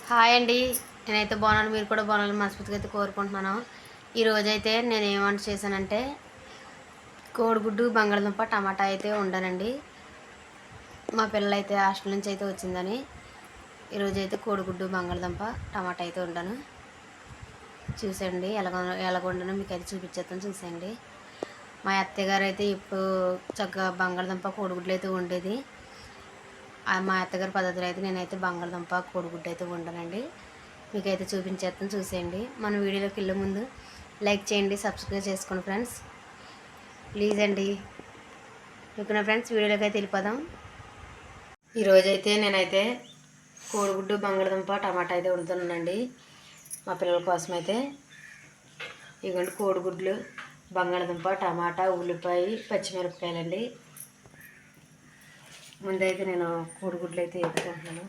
Hi అండి. నేనైతే బాగున్నాను, మీరు కూడా బాగున్నాను మనస్ఫూర్తిగా అయితే కోరుకుంటున్నాను. ఈరోజైతే నేను ఏం వంట చేశానంటే కోడిగుడ్డు బంగాళదుంప టమాటా అయితే వండానండి. మా పిల్లలైతే హాస్టల్ నుంచి అయితే వచ్చిందని ఈరోజైతే కోడిగుడ్డు బంగాళదుంప టమాటా అయితే వండాను. చూసేయండి ఎలాగ వండానో మీకు అయితే చూపించేస్తాను, చూసేయండి. మా అత్తయ్య గారు అయితే ఇప్పుడు చక్కగా బంగాళదుంప కోడిగుడ్లు అయితే వండేది. మా అత్తగారి పద్ధతిలో అయితే నేనైతే బంగాళదుంప కోడిగుడ్డు అయితే వండానండి. మీకైతే చూపించేస్తాను, చూసేయండి. మన వీడియోలోకి వెళ్ళే ముందు లైక్ చేయండి, సబ్స్క్రైబ్ చేసుకోండి ఫ్రెండ్స్, ప్లీజ్ అండి. ఓకేనా ఫ్రెండ్స్, వీడియోలోకి అయితే వెళ్ళిపోదాం. ఈరోజైతే నేనైతే కోడిగుడ్డు బంగాళదుంప టమాటా అయితే వండుతున్నానండి మా పిల్లల కోసం అయితే. ఇదిగోండి కోడిగుడ్లు, బంగాళదుంప, టమాటా, ఉల్లిపాయ, పచ్చిమిరపకాయలండి. ముందైతే నేను కోడిగుడ్లు అయితే వేసుకుంటున్నాను.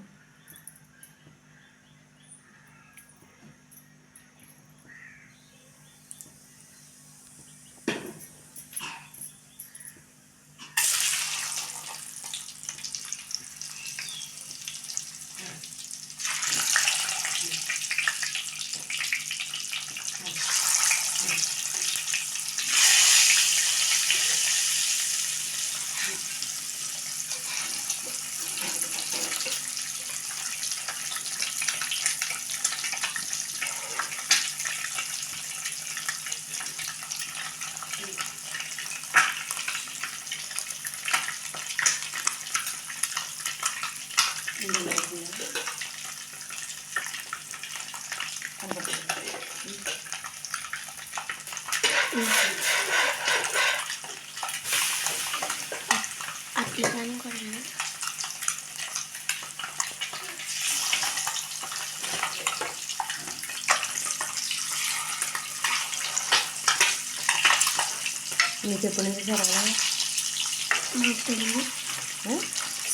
మీకు ఎప్పటి నుంచి జరగాలి?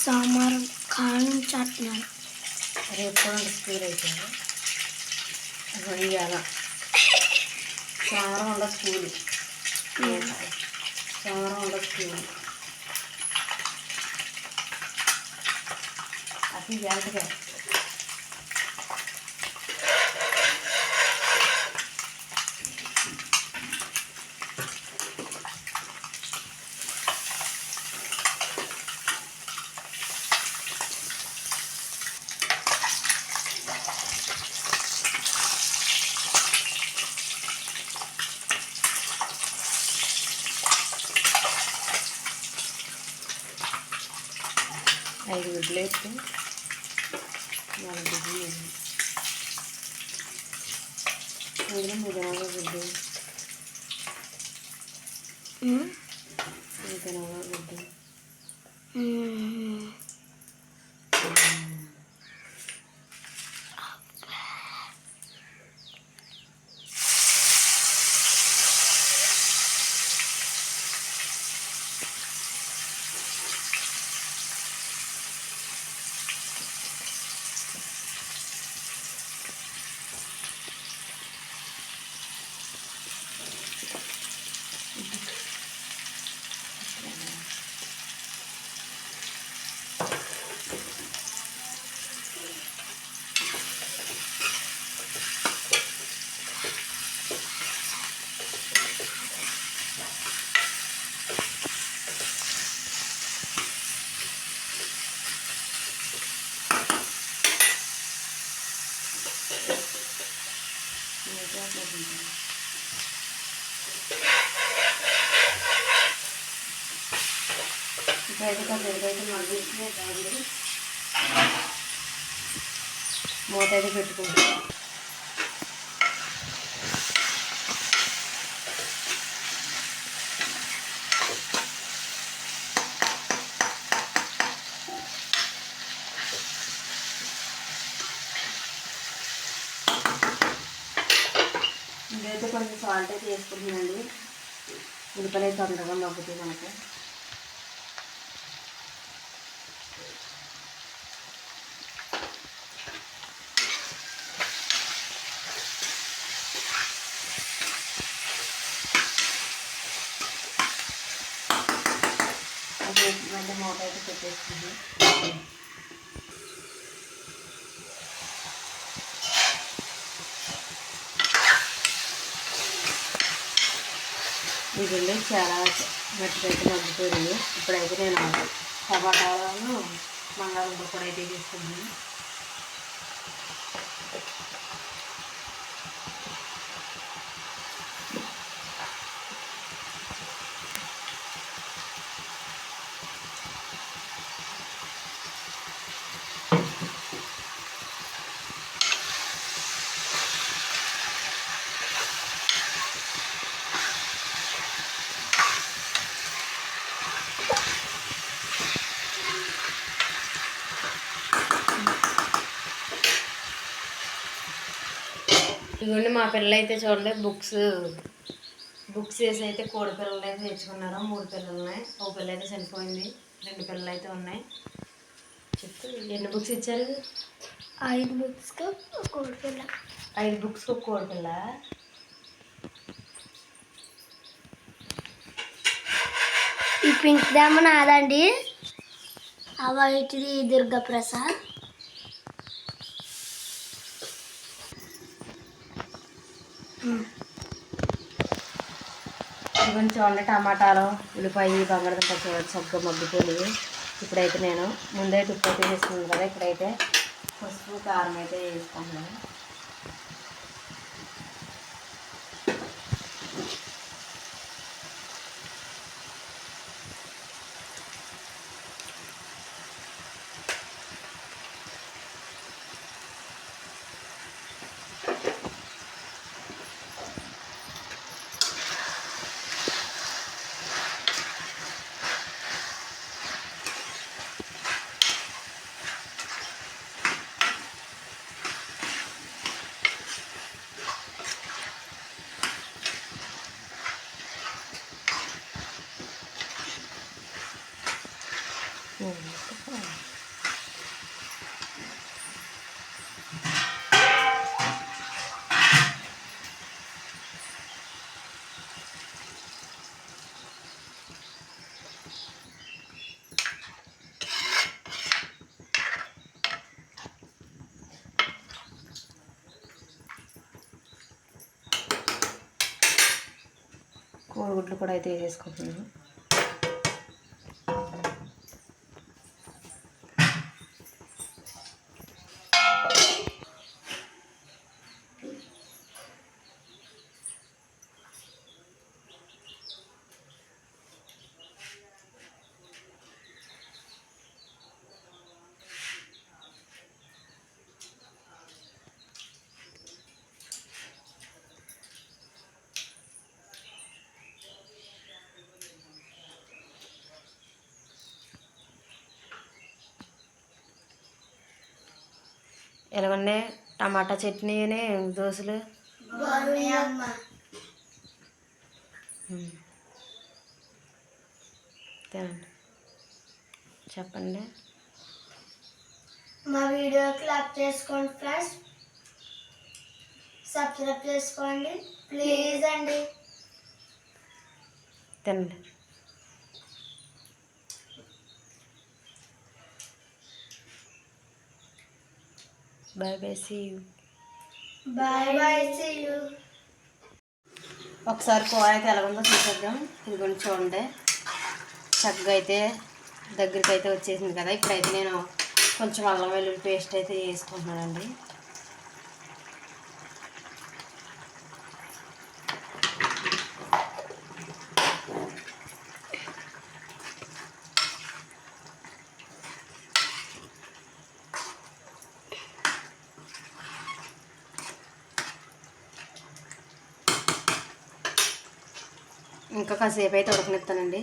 సోమవారం కాలం నుంచి అంటున్నారు. రేపు కూడా స్కూల్ అయిపోయింది. ఇవాళ సోమవారం ఉండ స్కూల్, సోమవారం ఉండ స్కూల్ అది జాగ్రత్తగా. ఐదు గుడ్లు వేస్తే 4 గుడ్లు వేసి అందులో 3 గుడ్డు, 3 గుడ్డు. మూత అయితే పెట్టుకుంటాం. ఇదైతే కొంచెం సాల్ట్ అయితే వేసుకుంటున్నానండి. ఉల్లిపాయలు అయితే తొందరగా మగ్గుతాయి మనకు. అది మళ్ళీ మూత అయితే పెట్టేస్తుంది. ఇదండి చాలా గట్టిగా అయితే మగ్గిపోయింది. ఇప్పుడైతే నేను టమాటాలను బంగాళదుంప కూడా అయితే తీసుకున్నాను. ఇవన్నీ మా పిల్లలు అయితే చూడండి బుక్స్ వేసి అయితే కోడి పిల్లలు అయితే తెచ్చుకున్నారు. 3 పిల్లలు ఉన్నాయి. ఒక పిల్ల అయితే చనిపోయింది. 2 పిల్లలు అయితే ఉన్నాయి. చెప్తూ ఎన్ని బుక్స్ ఇచ్చారు? 5 బుక్స్కి ఒక కోడి పిల్ల. 5 బుక్స్కి ఒక కోడి పిల్ల. ఈ పింక్ దామ నాదండి. ఆ వైట్ది దుర్గాప్రసాద్. ఇవన్నీ చూడండి టమాటాలు, ఉల్లిపాయ, బంగాళదుంప చూడండి చక్కగా మగ్గిపోయి. ఇప్పుడైతే నేను ముందైతే ఉప్పు అయితే వేసుకున్నాను కదా, ఇప్పుడైతే పసుపు కారం అయితే వేసుకుంటున్నాను. కోడిగుడ్లు కూడా అయితే వేసేసుకుంటున్నాను. ఎలాగండి టమాటా చట్నీ దోశలు తినండి. చెప్పండి. మా వీడియో క్లాప్ చేసుకోండి ఫ్రెండ్స్. సబ్స్క్రైబ్ చేసుకోండి ప్లీజ్ అండి. తినండి. Bye bye, see you. Bye bye, see you. ఒకసారి కూర అయితే ఎలాగుందో చూసేద్దాం. ఇదిగోండి చూడండి చక్కగా అయితే దగ్గరికి అయితే వచ్చేసింది కదా. ఇప్పుడైతే నేను కొంచెం అల్లం వెల్లుల్లి పేస్ట్ అయితే వేసుకుంటున్నానండి. ఇంకా కాసేపు అయితే ఉడకనిస్తానండి.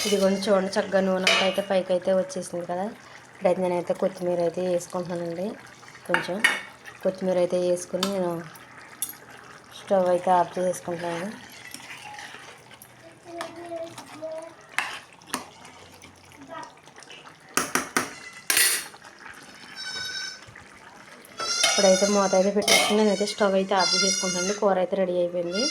ఇది కొంచెం చూడండి చక్కగా నూనె అయితే పైకి అయితే వచ్చేసింది కదా. ఇప్పుడైతే నేనైతే కొత్తిమీర అయితే వేసుకుంటున్నానండి. కొంచెం కొత్తిమీర అయితే వేసుకుని నేను స్టవ్ అయితే ఆఫ్ చేసుకుంటున్నాను. ఇప్పుడైతే మూత అయితే పెట్టేసుకుని నేనైతే స్టవ్ అయితే ఆఫ్ చేసుకుంటానండి. కూర అయితే రెడీ అయిపోయింది.